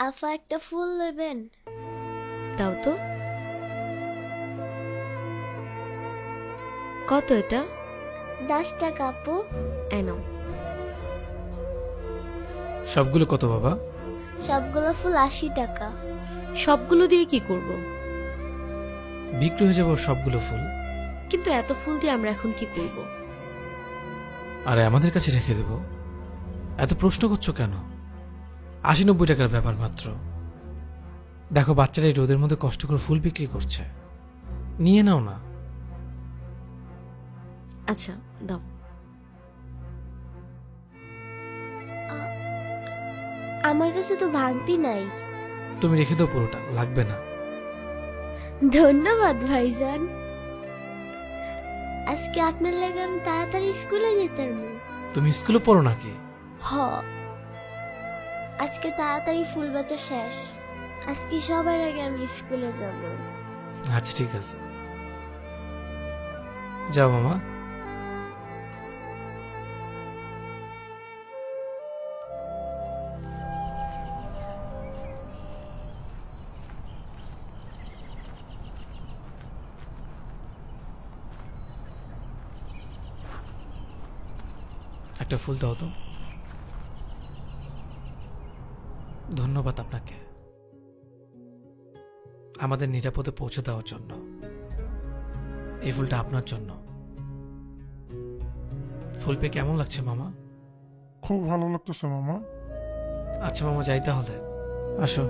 আফা একটা ফুল নেবেন? দাও তো। কত এটা? 10 টাকা আপু। এনো। সবগুলো কত বাবা? সবগুলো ফুল 80 টাকা। সবগুলো দিয়ে কি করব? বিক্রি হয়ে যাবে ওর সবগুলো ফুল। কিন্তু এত ফুল দিয়ে আমরা এখন কি করব? আরে আমাদের কাছে রেখে দেব। এত প্রশ্ন করছো কেন? 80-90 টাকার ব্যাপার মাত্র। দেখো বাচ্চারা এই রোদের মধ্যে কষ্ট করে ফুল বিক্রি করছে, নিয়ে নাও না। আচ্ছা দাও। আমার কাছে তো ভাঙতি নাই। তুমি রেখে দাও, পুরোটা লাগবে না। ধন্যবাদ ভাইজান। আজকে আপনার লাগে আমি তাড়াতাড়ি স্কুলে যেতাম। তুমি স্কুলে পড়ো নাকি? হ, আজকে তাড়াতাড়ি ফুল বেচা শেষ। আজকে সবার আগে আমি স্কুলে যাব। আচ্ছা ঠিক আছে, যাও মামা। একটা ফুল দাও তো। ধন্যবাদ আপনাকে আমাদের নিরাপদে পৌঁছে দেওয়ার জন্য। এই ফুলটা আপনার জন্য। ফুল পেয়ে কেমন লাগছে মামা? খুব ভালো লাগতেছে মামা। আচ্ছা মামা, যাই তাহলে। আসো।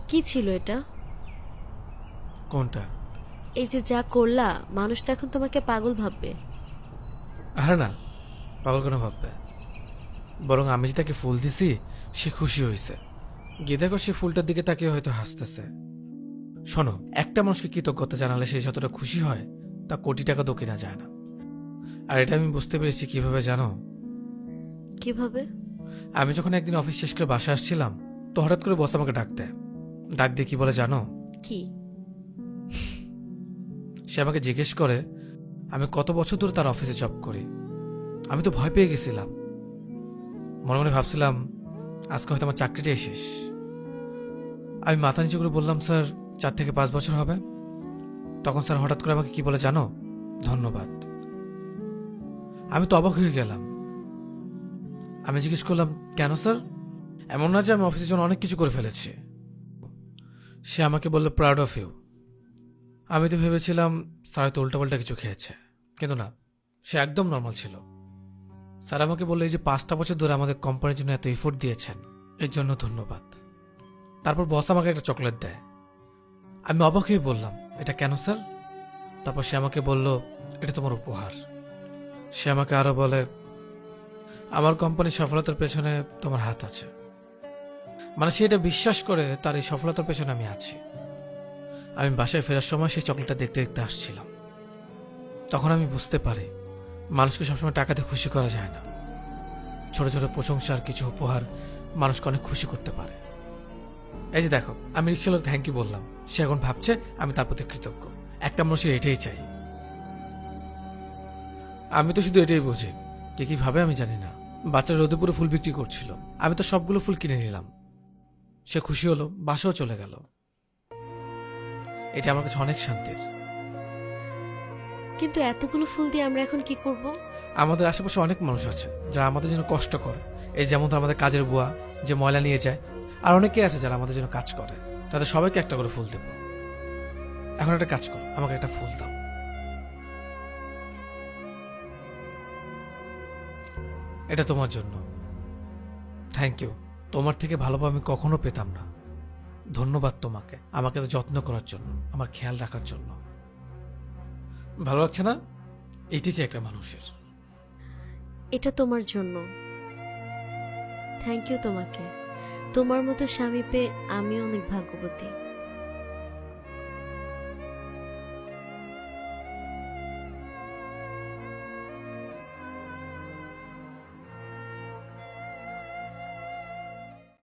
কি ছিল এটা? কোনটা? এই যে যা করলা, মানুষ তো এখন তোমাকে পাগল ভাববে। আরে না, পাগল কেন ভাববে? বরং আমি যে তাকে ফুল দিছি সে খুশি হয়েছে। গিয়ে দেখো সে ফুলটার দিকে তাকে হয়তো হাসতেছে। শোনো, একটা মানুষকে কৃতজ্ঞতা জানালে সে যতটা খুশি হয় তা কোটি টাকা তো কেনা যায় না। আর এটা আমি বুঝতে পেরেছি কিভাবে জানো? কিভাবে? আমি যখন একদিন অফিস শেষ করে বাসা আসছিলাম, তো হঠাৎ করে বস আমাকে ডাক দেয়। ডাক দিয়ে কি বলে জানো? কি? সে আমাকে জিজ্ঞেস করে আমি কত বছর ধরে তার অফিসে জব করি। আমি তো ভয় পেয়ে গেছিলাম। মনে মনে ভাবছিলাম আজকে হয়তো আমার চাকরিটাই শেষ। আমি মাথা নিচু করে বললাম, স্যার 4 থেকে 5 বছর হবে। তখন স্যার হঠাৎ করে আমাকে কি বলে জানো? ধন্যবাদ। আমি তো অবাক হয়ে গেলাম। আমি জিজ্ঞেস করলাম, কেন স্যার? এমন না যে আমি অফিসের জন্য অনেক কিছু করে ফেলেছি। সে আমাকে বলল, প্রাউড অফ ইউ। আমি তো ভেবেছিলাম স্যার হয়তো উল্টাপাল্টা কিছু খেয়েছে, কিন্তু না, সে একদম নর্মাল ছিল। স্যার আমাকে বললো, এই যে 5টা বছর ধরে আমাদের কোম্পানির জন্য এত এফোর্ট দিয়েছেন, এর জন্য ধন্যবাদ। তারপর বস আমাকে একটা চকলেট দেয়। আমি অবাক হয়ে বললাম, এটা কেন স্যার? তারপর সে আমাকে বলল, এটা তোমার উপহার। সে আমাকে আরো বলে, আমার কোম্পানির সফলতার পেছনে তোমার হাত আছে। মানে সে এটা বিশ্বাস করে তার এই সফলতার পেছনে আমি আছি। আমি বাসায় ফেরার সময় সেই চকলেটটা দেখতে দেখতে আসছিলাম। তখন আমি বুঝতে পারি মানুষকে সবসময় টাকাতে খুশি করা যায় না। ছোট ছোট প্রশংসা আর কিছু উপহার মানুষকে অনেক খুশি করতে পারে। এই যে দেখো, আমি রিক্সাওয়ালা থ্যাংক ইউ বললাম, সে এখন ভাবছে আমি তার প্রতি কৃতজ্ঞ। একটা মানুষের এটাই চাই। আমি তো শুধু এটাই বুঝি, কে কি ভাবে আমি জানি না। বাচ্চারা রোদে পুরো ফুল বিক্রি করছিল, আমি তো সবগুলো ফুল কিনে নিলাম। সে খুশি হলো, বাসাও চলে গেল। এটা আমার কাছে অনেক শান্তির। কিন্তু এতগুলো ফুল দিয়ে আমরা এখন কি করব? আমাদের আশেপাশে অনেক মানুষ আছে যারা আমাদের জন্য কষ্ট করে। এই যেমন ধর আমাদের কাজের বুয়া যে ময়লা নিয়ে যায়, আর অনেকেই আছে যারা আমাদের জন্য কাজ করে। তাদের সবাইকে একটা করে ফুল দেব। এখন একটা কাজ কর, আমাকে একটা ফুল দাও। এটা তোমার জন্য। Thank you. তোমার থেকে ভালোভাবে আমি কখনো পেতাম না। ধন্যবাদ তোমাকে আমাকে তো যত্ন করার জন্য, আমার খেয়াল রাখার জন্য। ভালো লাগছে না? এটি চাই একটা মানুষের। এটা তোমার জন্য। থ্যাংক ইউ তোমাকে। তোমার মতো স্বামী পেয়ে আমিও অনেক ভাগ্যবতী।